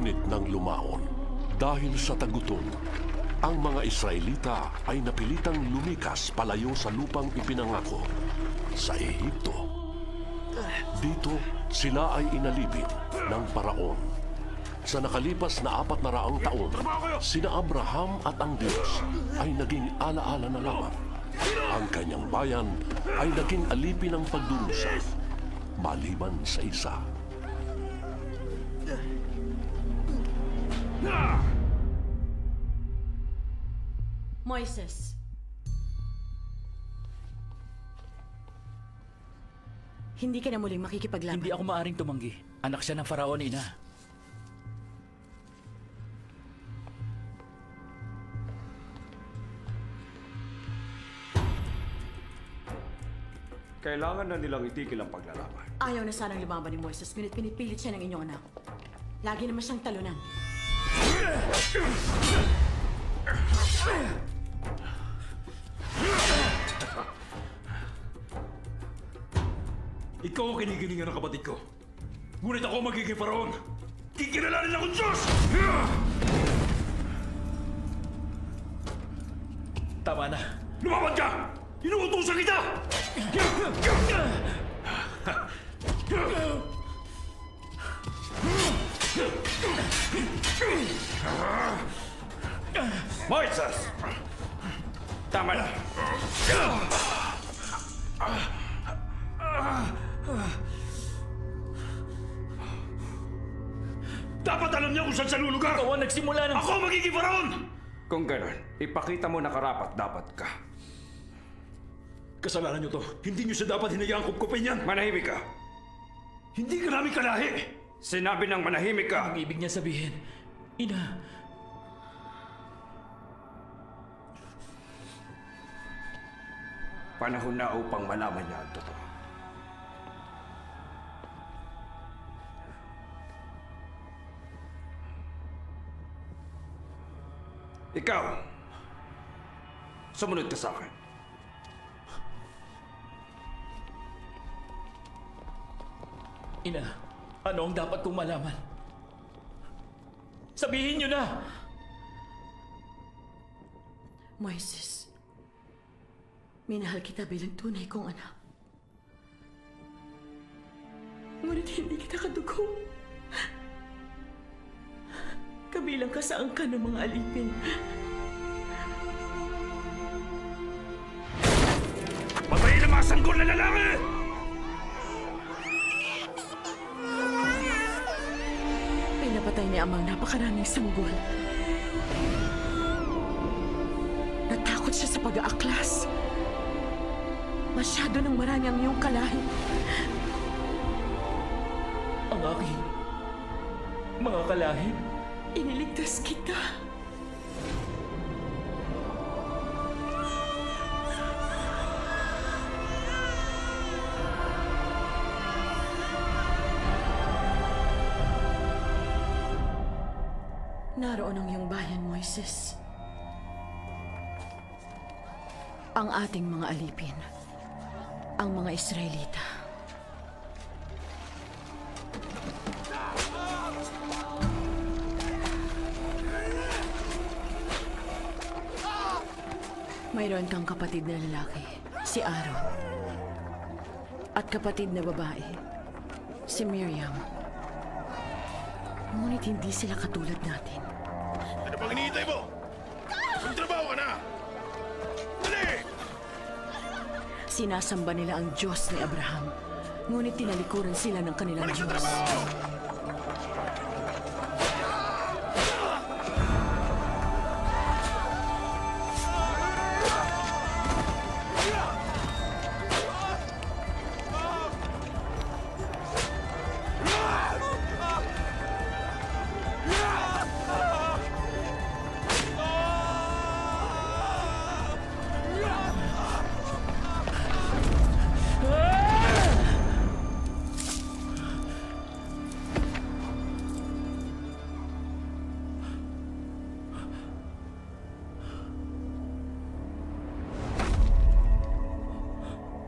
Ngunit nang lumaon, dahil sa tagutom, ang mga Israelita ay napilitang lumikas palayo sa lupang ipinangako sa Ehipto. Dito, sila ay inalipin ng paraon. Sa nakalipas na 400 taon, sina Abraham at ang Diyos ay naging alaala na lamang. Ang kanyang bayan ay naging alipin ng pagdurusa, maliban sa isa. Moises. Hindi ka na muling makikipaglaban. Hindi ako maaring tumanggi. Anak siya ng Faraon, ina. Kailangan na nilang itigil ang paglalaban. Ayaw na sanang lumaban ni Moises, ngunit pinipilit siya ng inyong anak. Lagi naman siyang talunan. Ikaw ang kinikilingan ng kapatid ko. Ngunit ako magiging Faraon. Kikilalanin akong Diyos! Tama na. Lumaban ka! Inuutusan kita! Moises! Tama na! Dapat alam niya kung saan siya lulugar! Ikaw ang nagsimula ng... Ako ang magiging Faraon! Kung gano'n, ipakita mo na karapat dapat ka. Kasalanan niyo to. Hindi niyo siya dapat hinayaang kupkupin yan. Manahimik ka. Hindi ka namin kalahi. Sinabi ng manahimik ka. Ang ibig niya sabihin, ina, Panahon na upang malaman niya ang totoo. Ikaw, sumunod ka sa akin. ina, ano ang dapat kong malaman? Sabihin niyo na! Moises, minahal kita bilang tunay kong anak. Ngunit hindi kita kadugo. Kabilang ka sa angkan ng mga alipin. Patayin ang mga sanggol na lalaki! Pinapatay ni Amang napakaraming sanggol. Natakot siya sa pag-aaklas. Masyado nang marami ang iyong kalahi. Ang aking mga kalahin. Iniligtas kita. Naroon ang iyong bayan, Moises. Ang ating mga alipin. Ang mga Israelita. Mayroon kang kapatid na lalaki, si Aaron. At kapatid na babae, si Miriam. Ngunit hindi sila katulad natin. Ano bang hinihintay mo? Magtrabaho ka na! Dali! Sinasamba nila ang Diyos ni Abraham. Ngunit tinalikuran sila ng kanilang Diyos.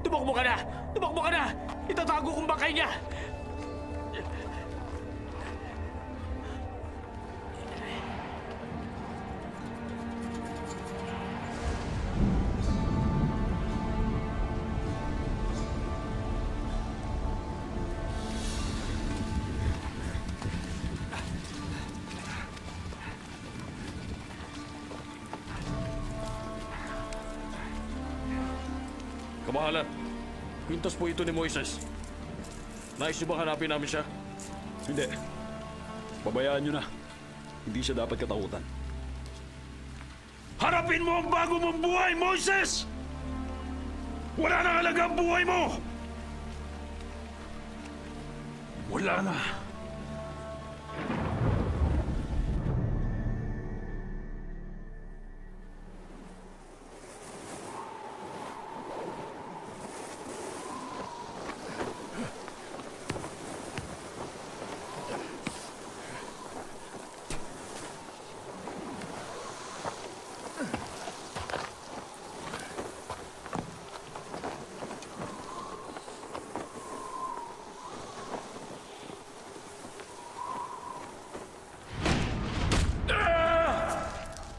Tumakbo ka na! Tumakbo ka na! Itatago kong bangkay niya! Kamahalan, pintos po ito ni Moises. Nais niyo bang hanapin namin siya? Hindi. Pabayaan nyo na. Hindi siya dapat katakutan. Harapin mo ang bago mong buhay, Moises! Wala nang halaga ang buhay mo! Wala na.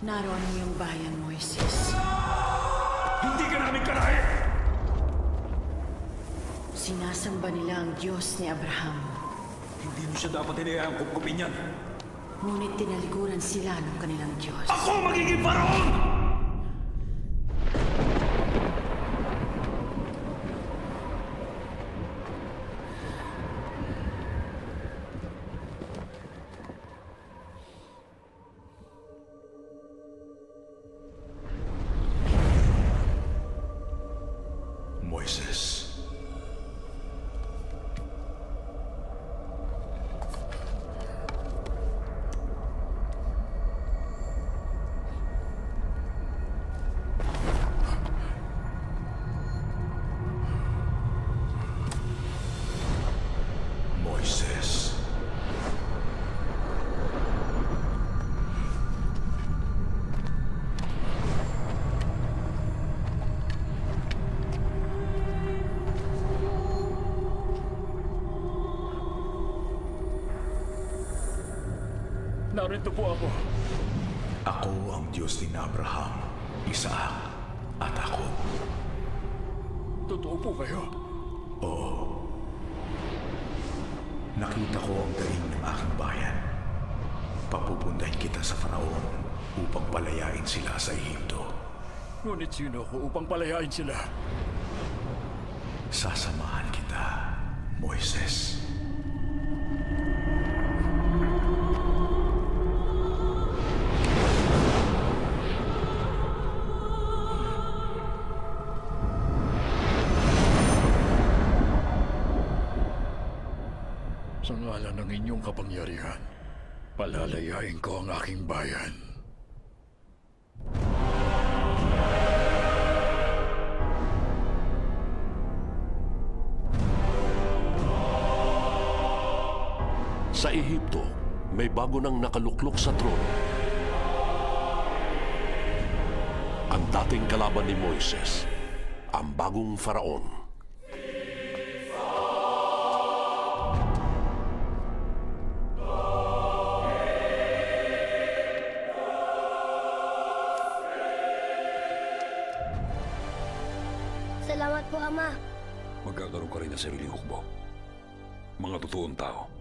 Naroon ang iyong bayan, Moises. Hindi ka namin karahe! Sinasamba nila ang Diyos ni Abraham. Hindi mo siya dapat hinayaan kupkupin yan. Ngunit tinalikuran sila ng kanilang Diyos. Ako magiging paraon! Moises. Moises. Narito po ako. Ako ang Diyos ni Abraham, Isaac, at ako. Totoo po kayo. Nakita ko ang daing ng aking bayan. Papupuntahin kita sa Faraon upang palayain sila sa Ehipto. Ngunit sino ako upang palayain sila? Sasamahan kita, Moises. Sa ngalan ng inyong kapangyarihan, palalayain ko ang aking bayan. Sa Ehipto, may bago nang nakaluklok sa trono. Ang dating kalaban ni Moises, ang bagong Faraon. Salamat po, Ama. Magkakaroon ka rin ng sariling hukbo. Mga totoong tao.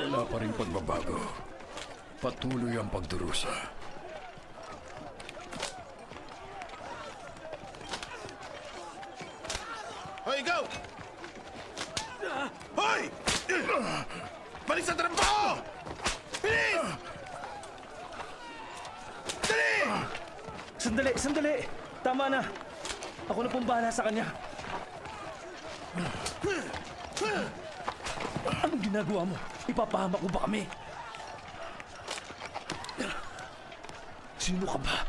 Wala pa rin pagbabago. Patuloy ang pagdurusa. Hoy, ikaw! Hoy! Balik sa trabaho! Bilis! Dali! Sandali, sandali! Tama na! Ako na pong bahala sa kanya. Anong ginagawa mo? Ipapahamak mo ba kami? Sino ka ba?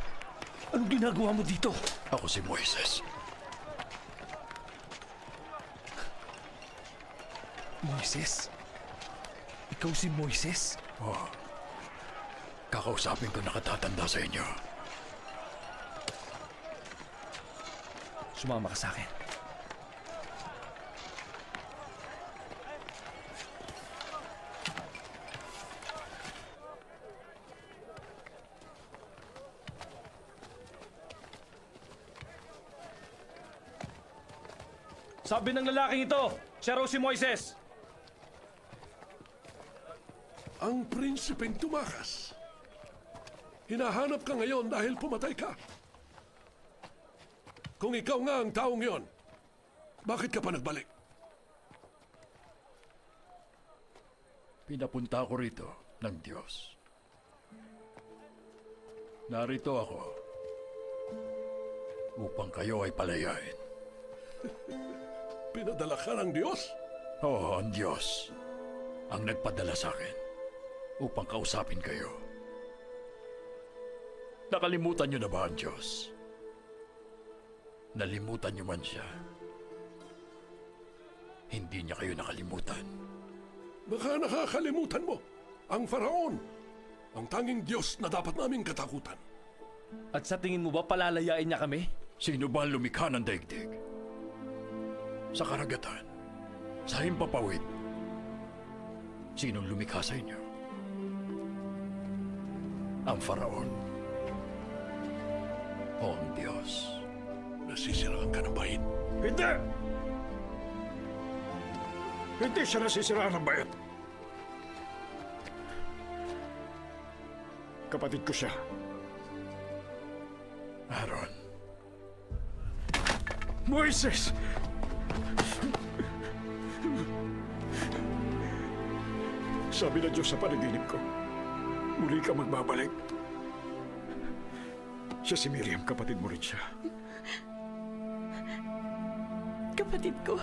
Anong ginagawa mo dito? Ako si Moises. Moises? Ikaw si Moises? Kakausapin ko nakatatanda sa inyo. Sumama ka sa akin. Sabi ng lalaking ito, siya raw si Moises. Ang prinsipeng tumakas. Hinahanap ka ngayon dahil pumatay ka. Kung ikaw nga ang taong yon, bakit ka pa nagbalik? Pinapunta ako rito ng Diyos. Narito ako upang kayo ay palayain. Pinadala ka ng Diyos? Oo, ang Diyos ang nagpadala sa akin upang kausapin kayo. Nakalimutan niyo na ba ang Diyos? Nalimutan niyo man siya. Hindi niya kayo nakalimutan. Baka nakakalimutan mo ang Faraon, ang tanging Diyos na dapat naming katakutan. At sa tingin mo ba palalayain niya kami? Sino ba ang lumikha ng daigdig? Sa karagatan, sa himpapawid, sinong lumikha sa inyo? Ang Faraon o ang Diyos? Nasisiraan ka ng bahin. Hindi! Hindi siya nasisiraan ng bayan. Kapatid ko siya. Aaron. Moises! Sabi ng Diyos sa panaginip ko, muli ka magbabalik. Siya si Miriam, kapatid mo rin siya. Kapatid ko.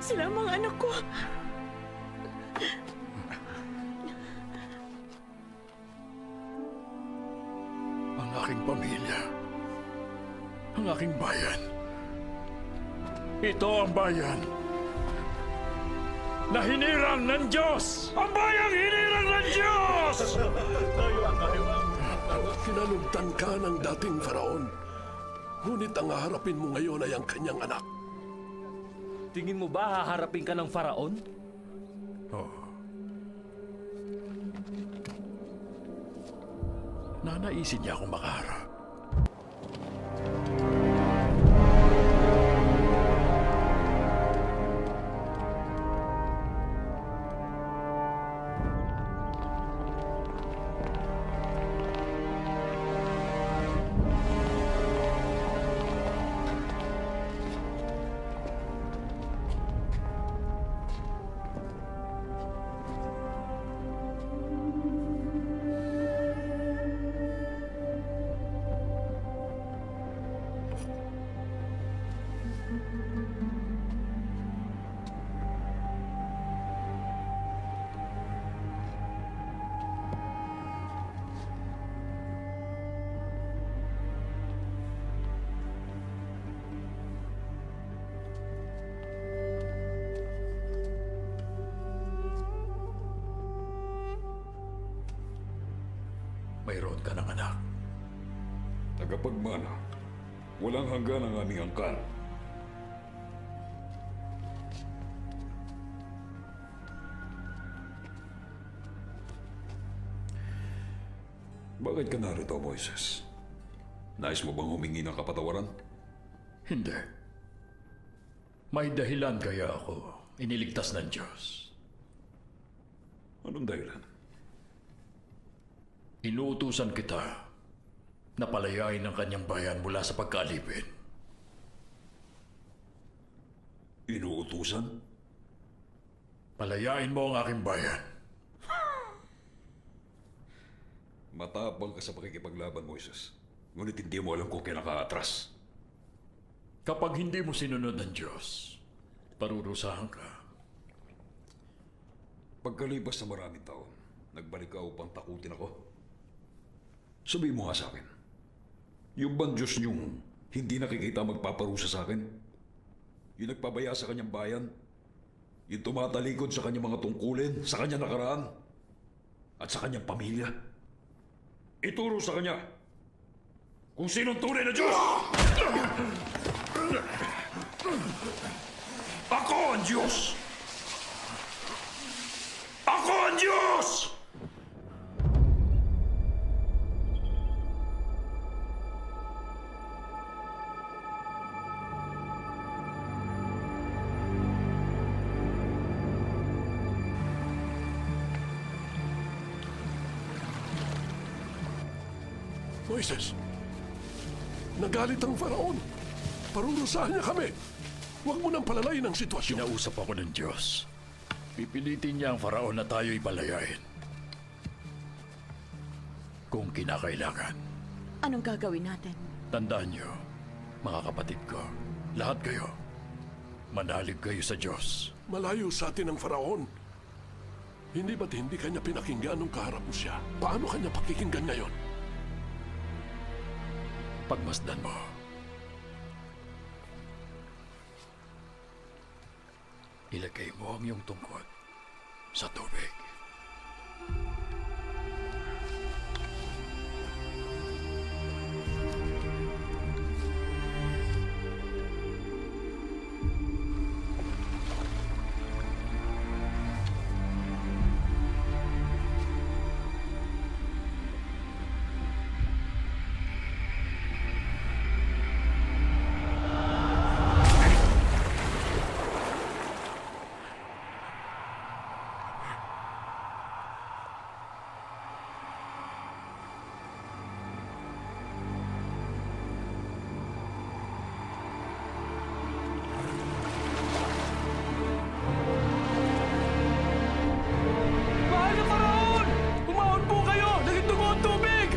Sila ang mga anak ko. Ang aking pamilya. Ang aking bayan. Ito ang bayan na hinirang ng Diyos! Ang bayang hinirang ng Diyos! Kinalugtan ka ng dating Faraon. Ngunit ang haharapin mo ngayon ay ang kanyang anak. Tingin mo ba haharapin ka ng Faraon? Oo. Nanaisin niya akong makaharap. Mayroon ka ng anak. Tagapagmana, walang hanggan ang aming angkan. Bakit ka narito, Moises? Nais mo bang humingi ng kapatawaran? Hindi. May dahilan kaya ako iniligtas ng Diyos. Anong dahilan? Inuutusan kita na palayain ang kanyang bayan mula sa pagkaalipin. Inuutusan? Palayain mo ang aking bayan. Matapang ka sa pakikipaglaban, Moises. Ngunit hindi mo alam kung kailan ka atras. Kapag hindi mo sinunod ng Diyos, parurusahan ka. Pagkalipas sa maraming taon, nagbalik ka upang takutin ako. Sabihin mo nga sa akin, yung bang Diyos niyong hindi nakikita magpaparusa sa akin? Yung nagpabaya sa kanyang bayan? Yung tumatalikod sa kanyang mga tungkulin, sa kanyang nakaraan? At sa kanyang pamilya? Ituro sa kanya kung sinong tunay na Diyos! Ako ang Diyos! Ako ang Diyos! Moises, nagalit ang faraon. Parurusahan niya kami. Huwag mo nang palalayin ang sitwasyon. Kinausap ako ng Diyos. Pipilitin niya ang faraon na tayo'y palayain. Kung kinakailangan. Anong gagawin natin? Tandaan niyo, mga kapatid ko, lahat kayo, manalig kayo sa Diyos. Malayo sa atin ang faraon. Hindi ba't hindi kanya pinakinggan nung kaharap mo siya? Paano kanya pakikinggan ngayon? Pagmasdan mo. Ilagay mo ang iyong tungkod sa tubig. Mahal na Faraon! Umahon po kayo! Nagitugo ang tubig!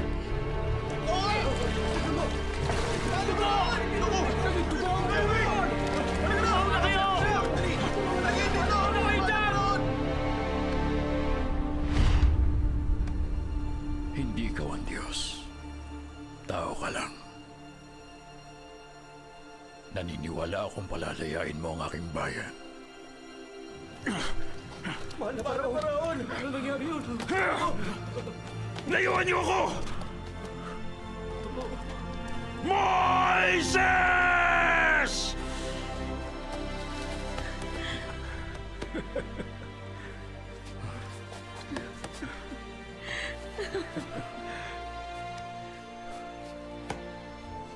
Umahon na kayo! Umahon na kayo dyan! Hindi ikaw ang Diyos. Tao ka lang. Naniniwala akong palalayain mo ang aking bayan. Mahal na Faraon! Ano nangyari yun? Layuan niyo ako! Moises!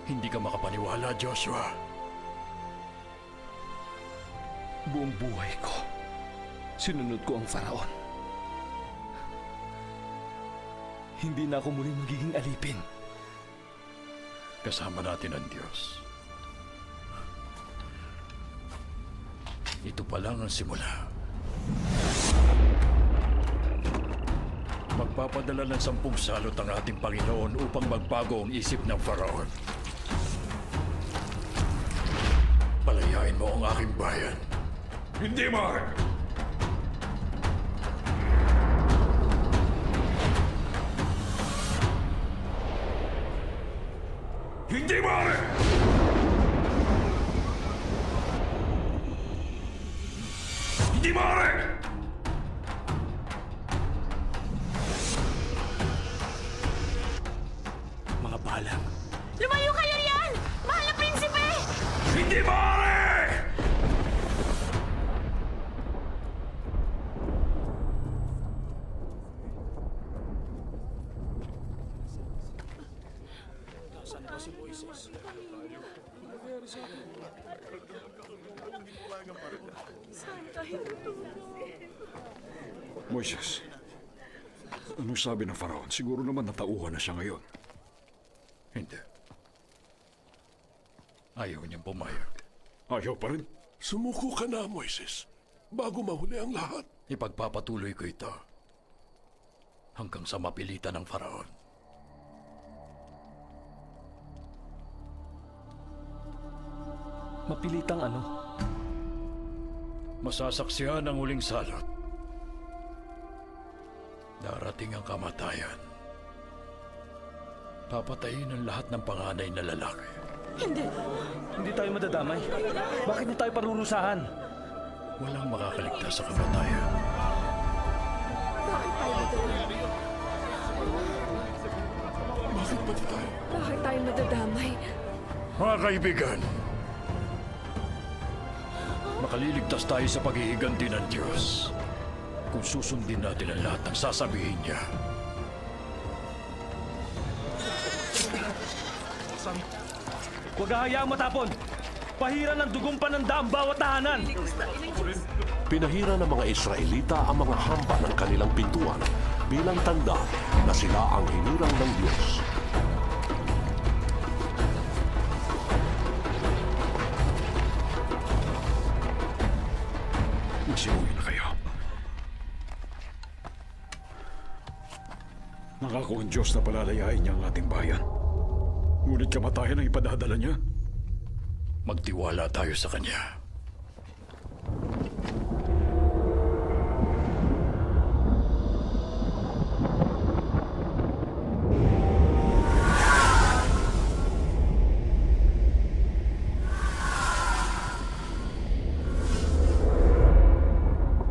Hindi ka makapaniwala, Joshua. Buong buhay ko, sinunod ko ang Faraon. Hindi na ako muling magiging alipin. Kasama natin ang Diyos. Ito pa lang ang simula. Magpapadala ng 10 salot ang ating Panginoon upang magbago ang isip ng Faraon. Palayain mo ang aking bayan. Hindi maaari! Hindi maaari! Hindi maaari! Mga balang. Lumayo kayo riyan! Mahal na prinsipe! Hindi maaari! Moises, anong sabi ng Faraon? Siguro naman natauhan na siya ngayon. Hindi. Ayaw niyang pumayag. Ayaw pa rin. Sumuko ka na, Moises. Bago mahuli ang lahat. Ipagpapatuloy ko ito hanggang sa mapilitan ng Faraon. Mapilitang ano? Masasaksihan ang huling salot. Darating ang kamatayan. Papatayin ang lahat ng panganay na lalaki. Hindi tayo madadamay. Bakit niyo tayo parurusahan? Walang makakaligtas sa kamatayan. Bakit pati tayo? Bakit tayo madadamay? Mga kaibigan, makaliligtas tayo sa paghihiganti ng Diyos kung susundin natin ang lahat ng sasabihin niya. Huwag hahayaang matapon! Pahira ng dugong pananda ang bawat tahanan! Pinahira ng mga Israelita ang mga hamba ng kanilang pintuan bilang tanda na sila ang hinirang ng Diyos. Magsiuwi na kayo. Nangako ang Diyos na palalayain niya ang ating bayan. Ngunit kamatayan ang ipadadala niya. Magtiwala tayo sa kanya.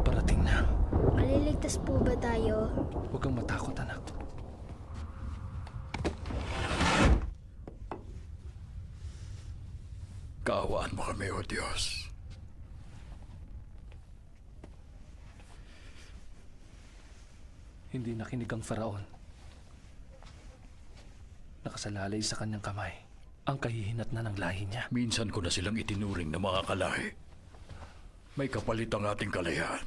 Parating na. Maliligtas po ba tayo? Huwag kang matakot, anak. Kaawaan mo kami, O Diyos. Hindi nakinig ang faraon. Nakasalalay sa kanyang kamay ang kahihinat na ng lahi niya. Minsan ko na silang itinuring na mga kalahi. May kapalit ang ating kalayaan.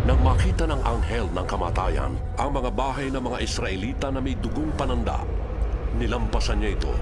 Nang makita ng anghel ng kamatayan ang mga bahay ng mga Israelita na may dugong pananda, nilampasan niya ito.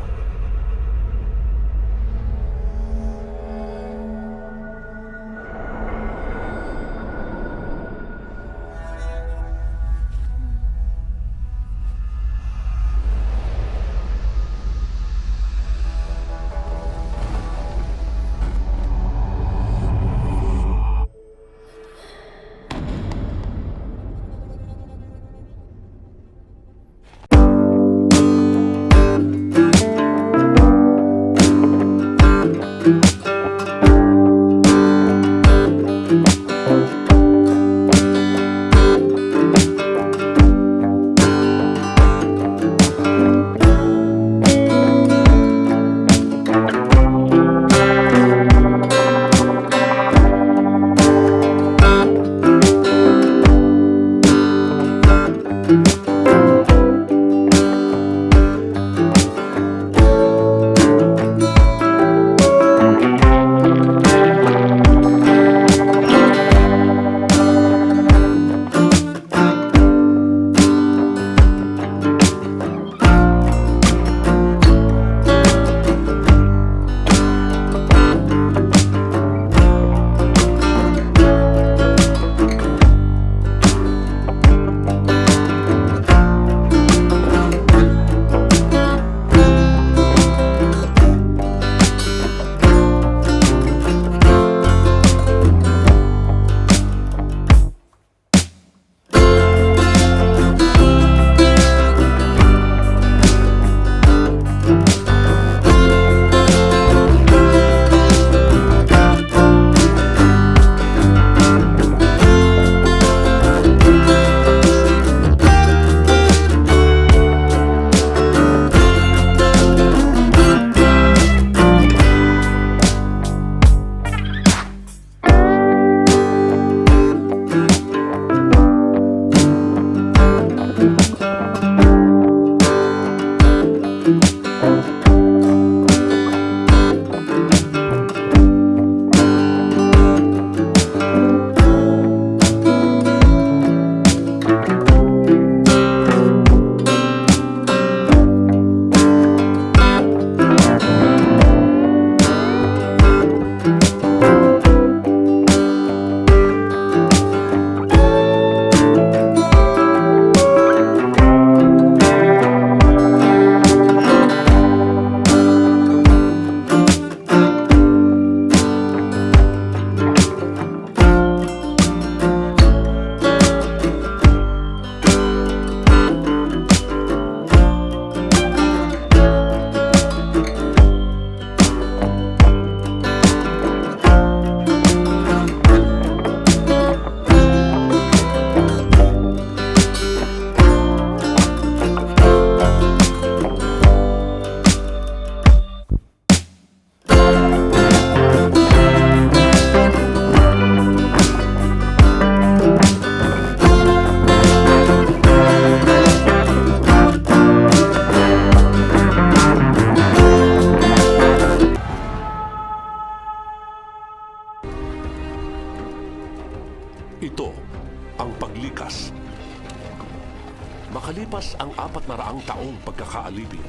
saang taong pagkakaalipin,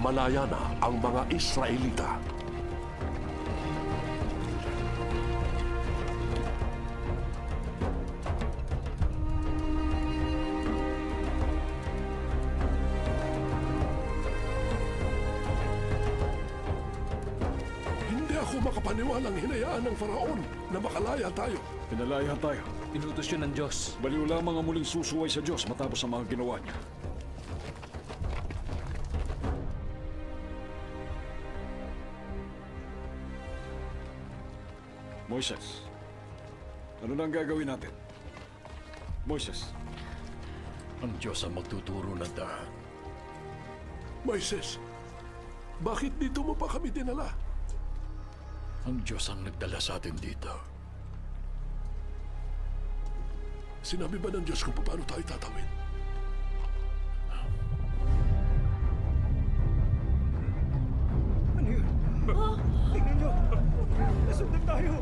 malaya na ang mga Israelita. Hindi ako makapaniwalang hinayaan ng Faraon na makalaya tayo. Pinalaya tayo. Inutos yun ng Diyos. Baliw lamang ang muling susuway sa Diyos matapos ang mga ginawa niya. Moises, ano na ang gagawin natin? Moises, Ang Diyos ang magtuturo ng lahat. Moises, bakit dito mo pa kami dinala? Ang Diyos ang nagdala sa atin dito. Sinabi ba ng Diyos kung paano tayo tatawid? Tingnan nyo! Nasundan tayo!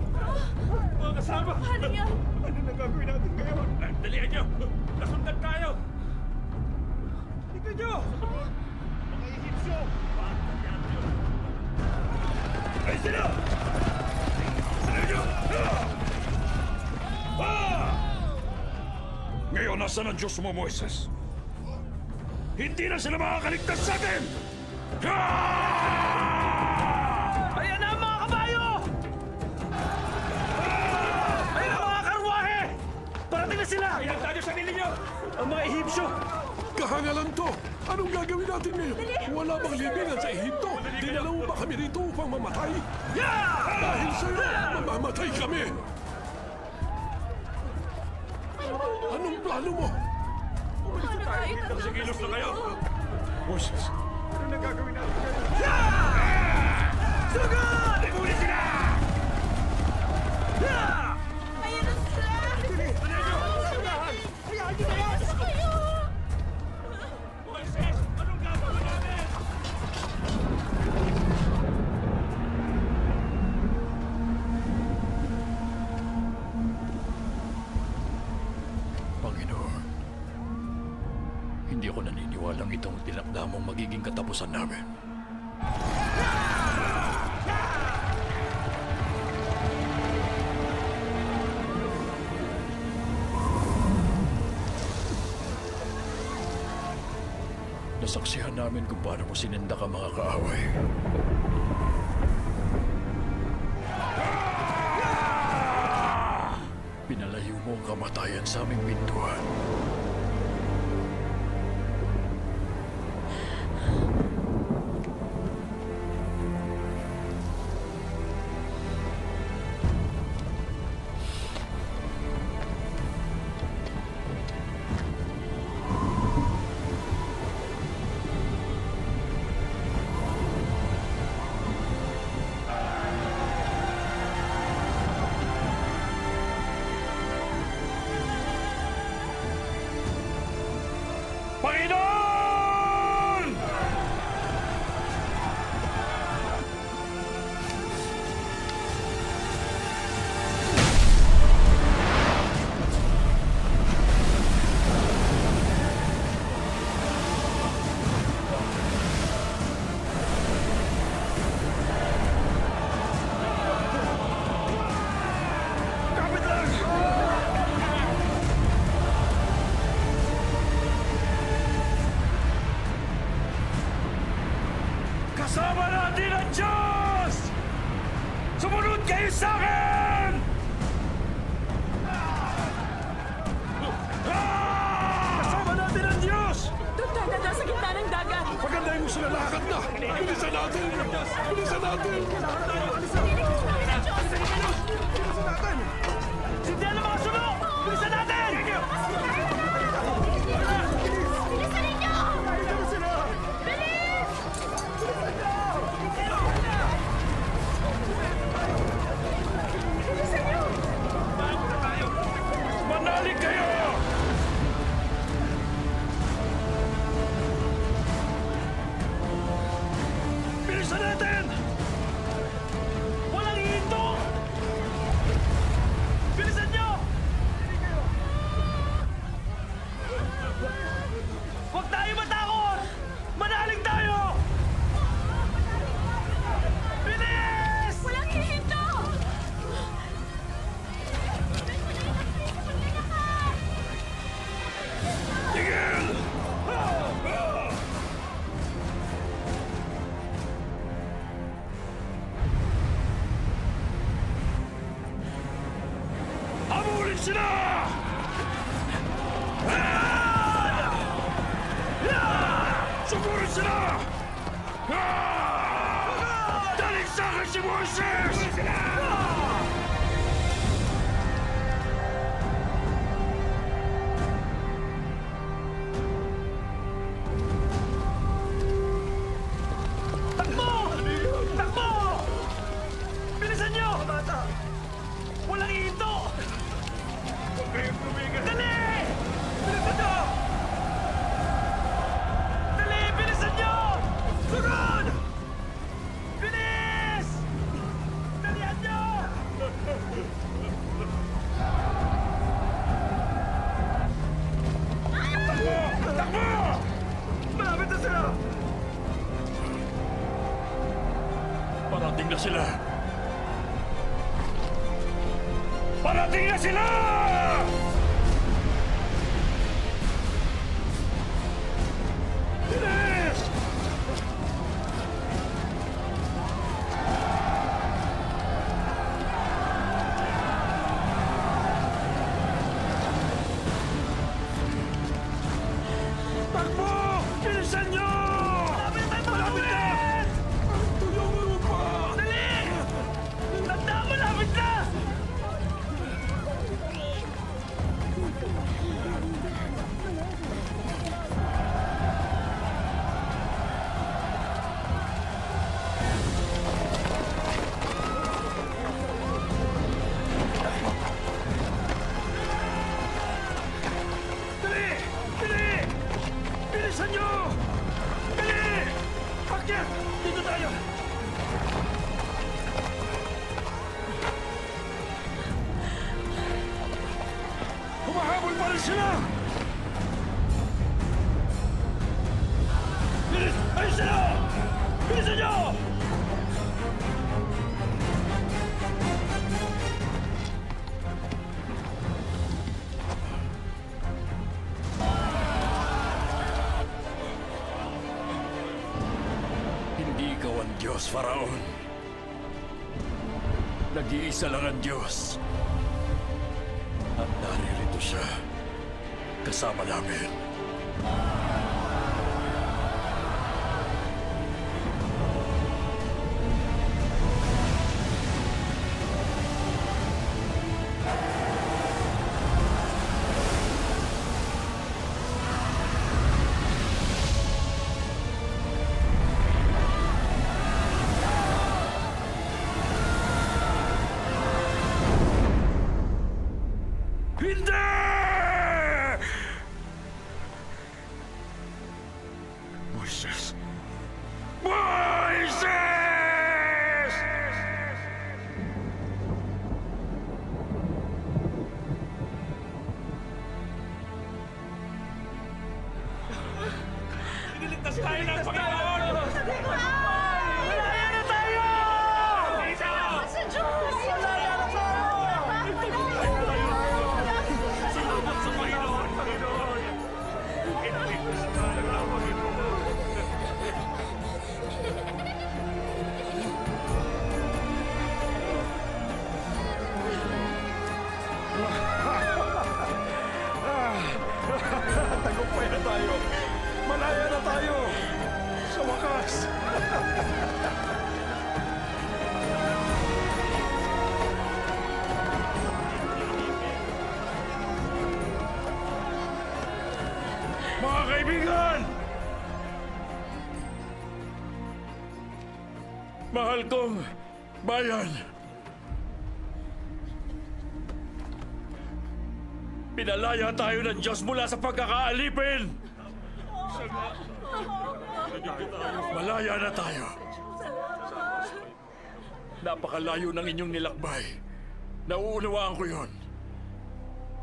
Mga kasama! Ano yan? Ano na gagawin natin ngayon? Dalihan nyo! Nasundan tayo! Tingnan nyo! Mga Ehipsyo! Ay sila! Dalihan nyo! ngayon nasa ng Diyos mo, Moises? Hindi na sila makakaligtas sa atin! Ayan na ang mga kabayo! Ayan ang mga karwahe! Parating na sila! Ihalta nyo sarili nyo! Ang mga Ehipsyo! Kahangalan to! Anong gagawin natin ngayon? Wala bang libingan sa Ehipto? Dinala mo ba kami rito upang mamatay? Dahil sa'yo, mamamatay kami! Anong plano mo? Sigilos na kayo! Moises, Ano na gagawin natin ngayon? Sugod! Ibunin sila! Ayan na sila! Hayaan nyo na yan! Moises! Anong gagawin namin? Panginoon, hindi ako naniniwalang itong tinakda mong magiging katapusan namin. Nasaksihan namin kung paano mo sinindak ang mga kaaway. Pinalayo mo ang kamatayan sa aming pintuan. Panginoon! Kapit lang! Kasama natin ang Diyos! Sumunod kayo sa akin! Kasama natin ang Diyos! Doon tayo na sa gitna ng dagat! Pagandahin mo sila, lakad na! Bilisan natin! Bilisan natin! Sindihan ang mga sulok! Bilisan natin! Manali kayo! Bilisan natin! Walang hinto! Bilisan nyo! Huwag tayo matakot! Tumawin sila! Daling sa akin si Moises! Takbo! Takbo! Bilisan niyo! Walang ihinto! Dali! Bilisan niyo! Dali! Bilisan niyo! Sunod! Bilis! Dalihan niyo! Takbo! Takbo! Malapit na sila! Parating na sila! Parating na sila! Bilis! Takbo! Bilisan niyo! Malapit na! Malapit na! Tulungan mo pa! Dali! Tanda! Malapit na! Dali! Dali! Bilisan niyo! Dali! Akyat! Dito tayo! Humahabol pa rin sila! Bilis! Ayun sila! Bilisan niyo! Hindi ikaw ang Diyos, Faraon. Nag-iisa lang ang Diyos. At naririto siya kasama namin. Hindi! Moises! Moises! Iniligtas tayo ng Panginoon! Malaya na tayo! Sa Diyos! Malaya na tayo! Salamat sa Panginoon! Iniligtas tayo ng Panginoon! Tagumpay na tayo! Malaya na tayo! Sa wakas! Mga kaibigan! Mahal kong bayan! Pinalaya tayo ng Diyos mula sa pagkakaalipin! Malaya na tayo. Napakalayo ng inyong nilakbay. Nauunawaan ko yon.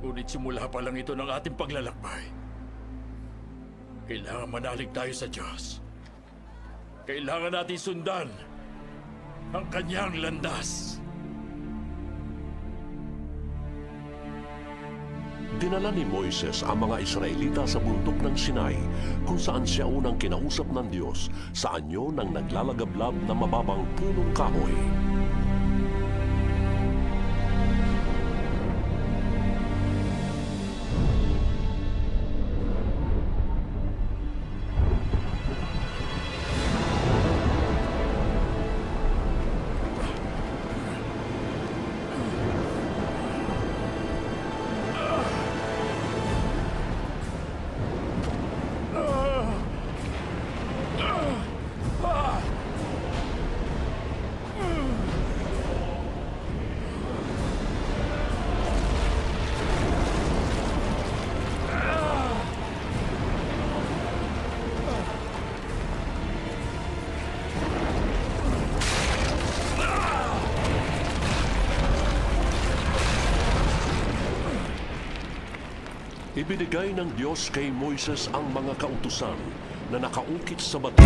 Ngunit simula pa lang ito ng ating paglalakbay. Kailangan manalig tayo sa Diyos. Kailangan natin sundan ang kanyang landas. Dinala ni Moises ang mga Israelita sa bundok ng Sinai kung saan siya unang kinausap ng Diyos sa anyo ng naglalagablab na mababang punong kahoy. Ibinigay ng Diyos kay Moises ang mga kautusan na nakaukit sa bato.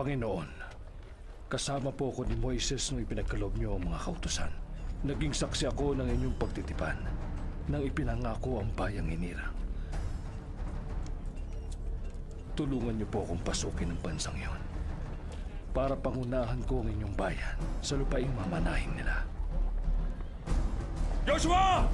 Panginoon, kasama po ako ni Moises nung ipinagkaloob niyo ang mga kautusan. Naging saksi ako ng inyong pagtitipan nang ipinangako ang bayang hinirang. Tulungan niyo po akong pasukin ang bansang iyon para pangunahan ko ang inyong bayan sa lupaing mamanahin nila. Joshua!